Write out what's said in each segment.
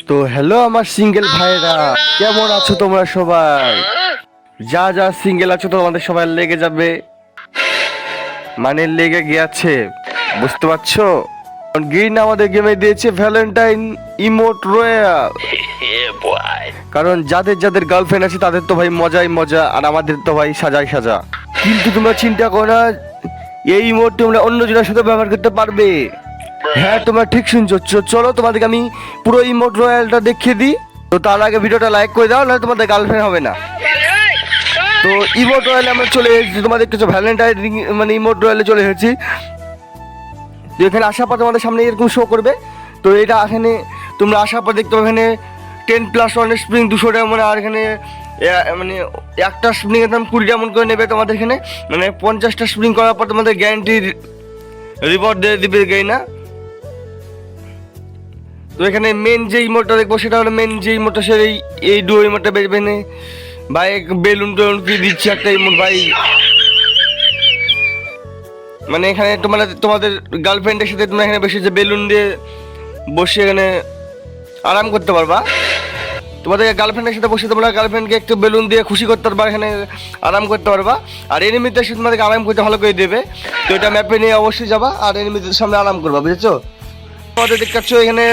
তো হ্যালো আমার সিঙ্গেল ভাইরা, কেমন আছো তোমরা সবাই? যা যা সিঙ্গেল আছো তোমাদের সবাই লেগে যাবে, মানে লেগে গিয়েছে, বুঝতে পারছো? গ্রিন আমাদের গেমে দিয়েছে ভ্যালেন্টাইন ইমোট রয়্যাল। কারণ যাদের যাদের গার্লফ্রেন্ড আছে তাদের তো ভাই মজাই মজা, আর আমাদের তো ভাই সাজাই সাজা। কিন্তু তোমরা চিন্তা করো না, এই ইমোট তোমরা অন্য জনের সাথে ব্যবহার করতে পারবে। হ্যাঁ, তোমরা ঠিক শুনছো। চলো তোমাদেরকে আমি পুরো ইমোট রয়্যালটা দেখিয়ে দিই। তো তার আগে ভিডিওটা লাইক করে দাও, নাহলে তোমাদের গার্লফ্রেন্ড হবে না। তো ইমোট রয়্যালে আমরা চলে এসেছি, তোমাদের কিছু ভ্যালেন্টাইন মানে ইমোট রয়্যালে চলে এসেছি। তো এখানে আসার পর তোমাদের সামনে এরকম শো করবে। তো এটা এখানে তোমরা আসার পর দেখতে পাবে এখানে 10+1 স্প্রিং 200 ডায়মন্ড, আর এখানে মানে একটা স্প্রিংয়ের দাম 20 ডায়মন্ড করে নেবে তোমাদের এখানে। মানে 50টা স্প্রিং করার পর তোমাদের গ্যারান্টি রিওয়ার্ড দিয়ে দিবে না। তো এখানে মেন যে ইমোটটা দেখবো সেটা হলো মেন যে ইমোটটা, সে এই ডুয়ো ইমোটটা বেরবে না ভাই। বেলুন টেলুন কি দিচ্ছে একটা ইমোট ভাই, মানে এখানে তোমাদের গার্লফ্রেন্ডের সাথে তোমরা এখানে বেশি যে বেলুন দিয়ে বসে এখানে আরাম করতে পারবা। তোমাদের গার্লফ্রেন্ডের সাথে বসে তোমরা গার্লফ্রেন্ডকে একটু বেলুন দিয়ে খুশি করতে পারবা, এখানে আরাম করতে পারবা। আর এনিমিদের সাথে তোমাদেরকে আরাম করতে ভালো করে দেবে। তো এটা ম্যাপে নিয়ে অবশ্যই যাবা আর এনিমিদের সামনে আরাম করবা, বুঝেছো? তোমাদের দেখতে পাচ্ছ এখানে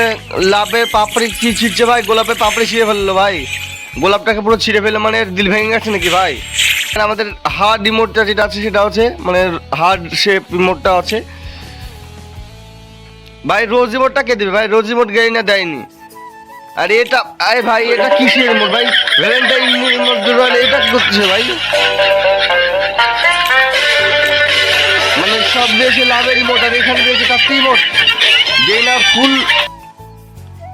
লাভের পাপড়ি কি ছিঁড়ছে ভাই, গোলাপের পাপড়ি ছিঁড়ে ফেললো ভাই। গোলাপটাকে পুরো ছিঁড়ে ফেলে মানে দিল ভেঙে গেছে নাকি ভাই? আমাদের হার্ড ইমোটটা যেটা আছে সেটা হচ্ছে মানে হার্ড শেপ ইমোটটা আছে ভাই। রোজ ইমোটটা কে দেবে ভাই? রোজ ইমোট গেই না দেয়নি। আর এটা আরে ভাই এটা কিসের ইমোট ভাই? ভ্যালেন্টাইন ইমোট এটা কি করতেছে ভাই? মানে সব দিয়েছে লাভের ইমোট, আর এখানে দিয়েছে চারটি ইমোট যে না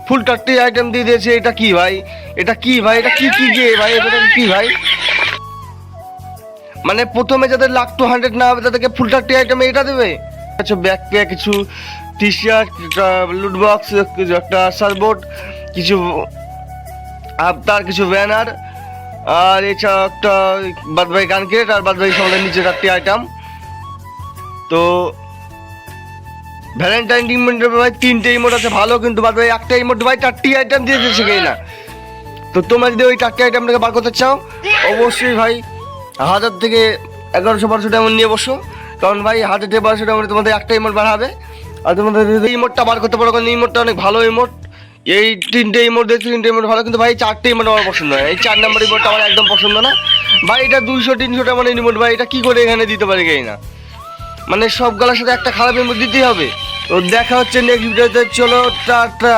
ফুল 30 আইটেম দিয়ে দিয়েছে। এটা কি ভাই? এটা কি ভাই? এটা কি কি গে ভাই? এটা কি ভাই? মানে প্রথমে যাদের লাখ টু 100 না হবে তাদেরকে ফুল 30 আইটেম এটা দেবে? আচ্ছা, ব্যাকপ্যাক, কিছু টি শার্ট, লুট বক্স, একটা সার্বোর্ড, কিছু আবতার, কিছু ব্যানার, আর এছাড়া একটা বাদবাকি গান ক্রেট, আর বাদবাকি সবাই নিচে 4টি আইটেম। তো ভ্যালেন্টাইন ইমোটের ভাই 3টে ইমোট আছে ভালো, কিন্তু বাদ ভাই একটা ইমোট ভাই 4টি আইটেম দিয়ে দিয়েছে কেই না। তো তোমরা যদি ওই 4টি আইটেমটাকে বার করতে চাও অবশ্যই ভাই 1000 থেকে 1100-1200 ডায়মন্ড নিয়ে বসো। কারণ ভাই 1000 থেকে 1200 ডায়মন্ডে তোমাদের একটা ইমোট বার হবে। আর তোমাদের যদি ইমোটটা বার করতে পারো, কারণ ইমোটটা অনেক ভালো ইমোট। এই 3টে ইমোট দেখছি, 3টে ইমোট ভালো, কিন্তু ভাই 4টে ইমোট আমার পছন্দ হয়। এই 4 নম্বর ইমোটটা আমার একদম পছন্দ না ভাই। এটা 200-300 ডায়মন্ড ইমোট ভাই, এটা কি করে এখানে দিতে পারে কেই না? মানে সব গলার সাথে একটা খারাপ ইমোট দিতেই হবে। তো দেখা হচ্ছে নেক্সট ভিডিওতে, চলো টাটা।